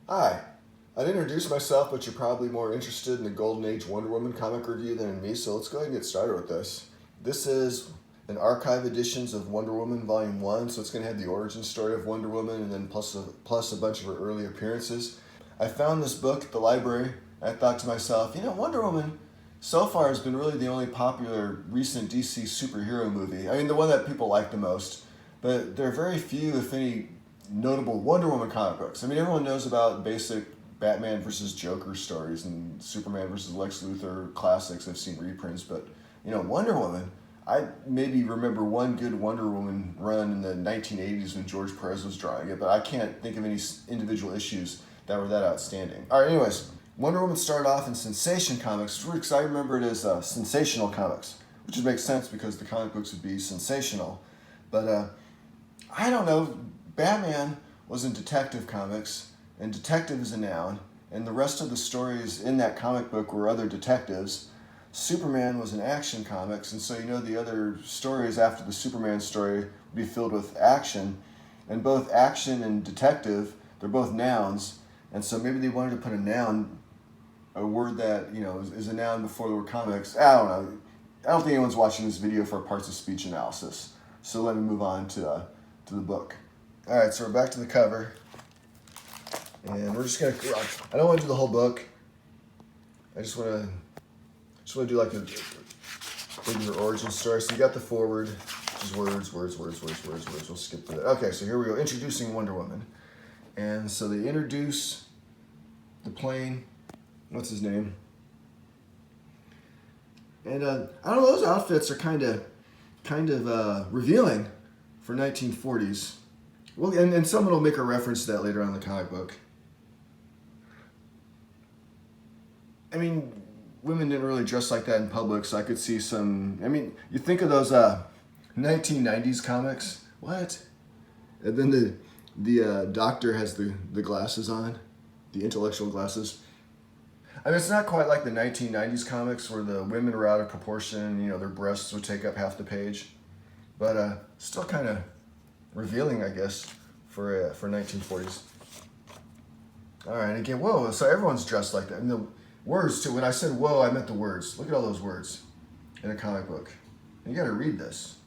Hi, I'd introduce myself, but you're probably more interested in the Golden Age Wonder Woman comic review than in me, so let's go ahead and get started with this. This is an archive editions of Wonder Woman Volume 1, so it's going to have the origin story of Wonder Woman and then plus a bunch of her early appearances. I found this book at the library. I thought to myself, Wonder Woman so far has been really the only popular recent DC superhero movie. I mean, the one that people like the most, but there are very few, if any, notable Wonder Woman comic books. I mean, everyone knows about basic Batman versus Joker stories and Superman versus Lex Luthor classics. I've seen reprints, but Wonder Woman. I maybe remember one good Wonder Woman run in the 1980s when George Perez was drawing it, but I can't think of any individual issues that were that outstanding. All right, anyways, Wonder Woman started off in Sensation Comics because I remember it as Sensational Comics, which would make sense because the comic books would be sensational. But I don't know. Batman was in Detective Comics, and detective is a noun, and the rest of the stories in that comic book were other detectives. Superman was in Action Comics, and so the other stories after the Superman story would be filled with action, and both action and detective, they're both nouns, and so maybe they wanted to put a word that is a noun before the word comics. I don't know. I don't think anyone's watching this video for parts of speech analysis, so let me move on to the book. All right, so we're back to the cover, and we're just gonna. I don't want to do the whole book. I just want to do like maybe your origin story. So you got the foreword, which is words. We'll skip through that. Okay, so here we go. Introducing Wonder Woman, and so they introduce the plane. What's his name? And I don't know. Those outfits are kind of revealing for 1940s. Well, and someone will make a reference to that later on in the comic book. I mean, women didn't really dress like that in public, so I could see some. I mean, you think of those 1990s comics. What? And then the doctor has the glasses on, the intellectual glasses. I mean, it's not quite like the 1990s comics where the women were out of proportion. Their breasts would take up half the page, but still kind of revealing, I guess, for 1940s. All right, again, whoa, so everyone's dressed like that. And the words, too. When I said whoa, I meant the words. Look at all those words in a comic book. And you got to read this.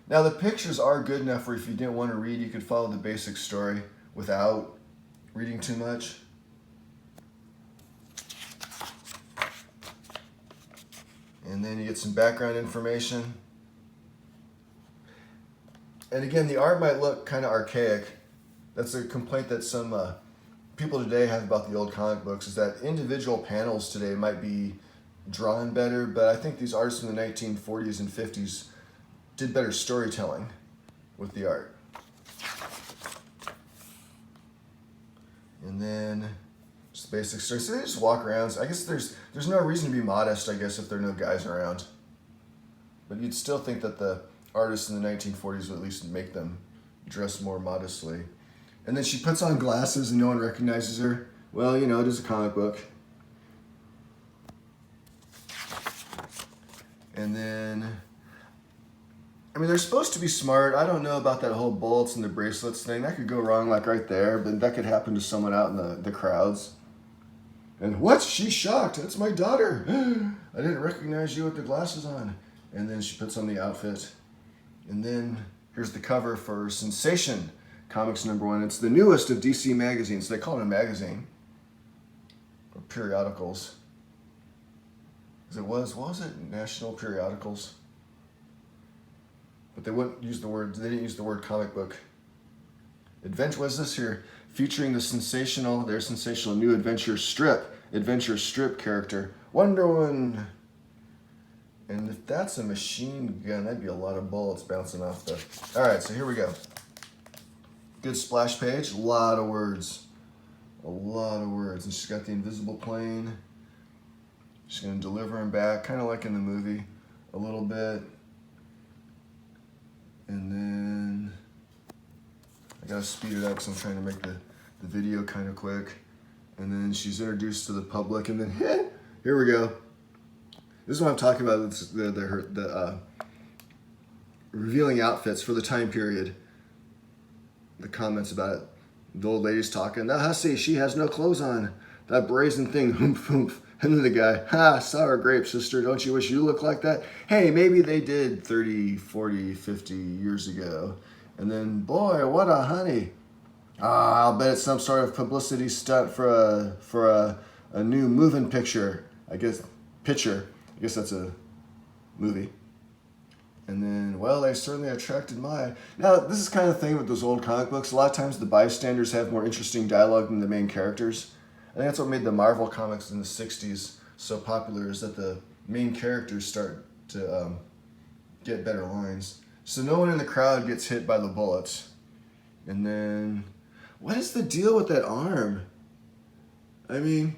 Now, the pictures are good enough where if you didn't want to read, you could follow the basic story without reading too much. And then you get some background information. And again, the art might look kind of archaic. That's a complaint that some people today have about the old comic books, is that individual panels today might be drawn better, but I think these artists in the 1940s and 50s did better storytelling with the art. And then just basic story. So they just walk around. So I guess there's no reason to be modest, I guess, if there are no guys around. But you'd still think that the artists in the 1940s would at least make them dress more modestly. And then she puts on glasses and no one recognizes her. Well, it is a comic book. And then, I mean, they're supposed to be smart. I don't know about that whole bullets and the bracelets thing. That could go wrong like right there, but that could happen to someone out in the crowds. And what? She's shocked. That's my daughter. I didn't recognize you with the glasses on. And then she puts on the outfit. And then here's the cover for Sensation Comics #1. It's the newest of DC magazines. They call it a magazine. Or periodicals. What was it? National Periodicals. But they didn't use the word comic book. Adventure, what is this here? Featuring their sensational new adventure strip character, Wonder Woman. And if that's a machine gun, that'd be a lot of bullets bouncing off the... All right, so here we go. Good splash page, a lot of words. And she's got the invisible plane. She's going to deliver him back, kind of like in the movie, a little bit. And then I got to speed it up because I'm trying to make the video kind of quick. And then she's introduced to the public, and then here we go. This is what I'm talking about. It's the revealing outfits for the time period. The comments about it. The old lady's talking. The hussy, she has no clothes on. That brazen thing, humph, humph. And then the guy, ha, sour grape, sister, don't you wish you looked like that? Hey, maybe they did 30, 40, 50 years ago. And then, boy, what a honey. I'll bet it's some sort of publicity stunt for a new moving picture. I guess that's a movie. And then, well, they certainly attracted my... Now, this is kind of the thing with those old comic books. A lot of times the bystanders have more interesting dialogue than the main characters. I think that's what made the Marvel comics in the 60s so popular, is that the main characters start to get better lines. So no one in the crowd gets hit by the bullets. And then, what is the deal with that arm? I mean,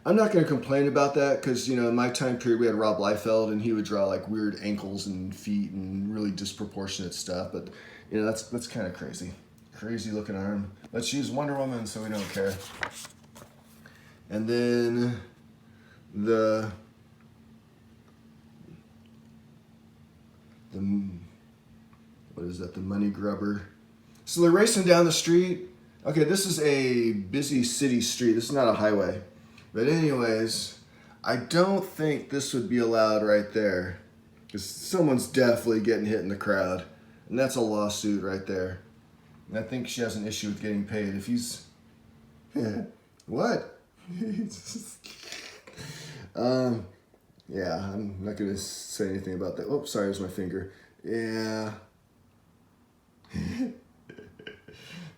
I'm not going to complain about that because, in my time period we had Rob Liefeld and he would draw like weird ankles and feet and really disproportionate stuff. But, that's kind of crazy. Crazy looking arm. Let's use Wonder Woman so we don't care. And then what is that? The money grubber. So they're racing down the street. Okay, this is a busy city street. This is not a highway. But anyways, I don't think this would be allowed right there, because someone's definitely getting hit in the crowd. And that's a lawsuit right there. And I think she has an issue with getting paid. If he's... What? Yeah, I'm not going to say anything about that. Oh, sorry, it was my finger. Yeah.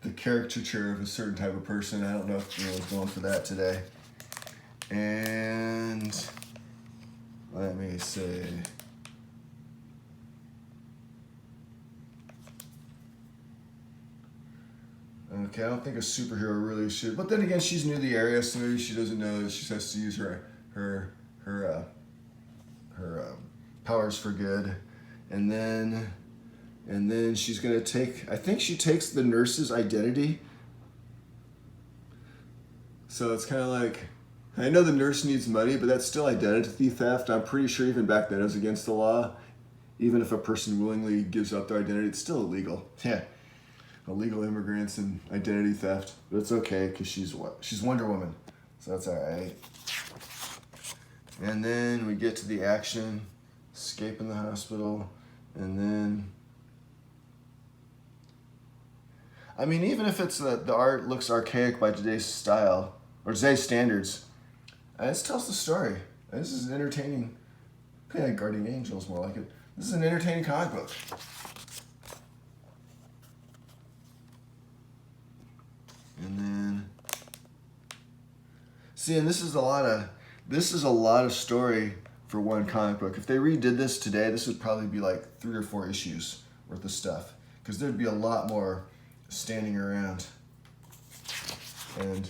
The caricature of a certain type of person. I don't know if I was going for that today. And let me see. Okay, I don't think a superhero really should. But then again, she's new to the area, so maybe she doesn't know that she has to use her powers for good. And then she's gonna take. I think she takes the nurse's identity. So it's kind of like, I know the nurse needs money, but that's still identity theft. I'm pretty sure even back then it was against the law. Even if a person willingly gives up their identity, it's still illegal. Yeah. Illegal immigrants and identity theft, but it's okay because she's Wonder Woman, so that's all right. And then we get to the action, escaping the hospital, and then, I mean, even if it's the art looks archaic by today's style or today's standards, this tells the story. This is an entertaining, Guardian Angels more like it. This is an entertaining comic book. And then, see, and this is a lot of story for one comic book. If they redid this today, this would probably be like 3 or 4 issues worth of stuff, because there'd be a lot more standing around. And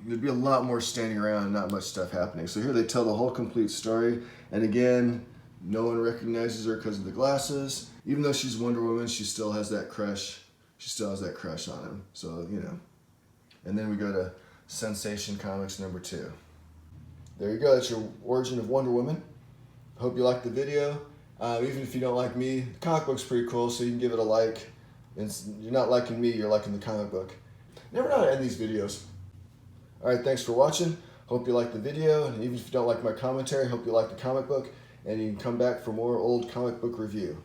there'd be a lot more standing around and not much stuff happening. So here they tell the whole complete story, and again, no one recognizes her because of the glasses. Even though she's Wonder Woman, she still has that crush. She still has that crush on him. So, And then we go to Sensation Comics #2. There you go. That's your origin of Wonder Woman. Hope you liked the video. Even if you don't like me, the comic book's pretty cool, so you can give it a like. And you're not liking me, you're liking the comic book. Never know how to end these videos. Alright, thanks for watching. Hope you liked the video. And even if you don't like my commentary, hope you like the comic book. And you can come back for more old comic book review.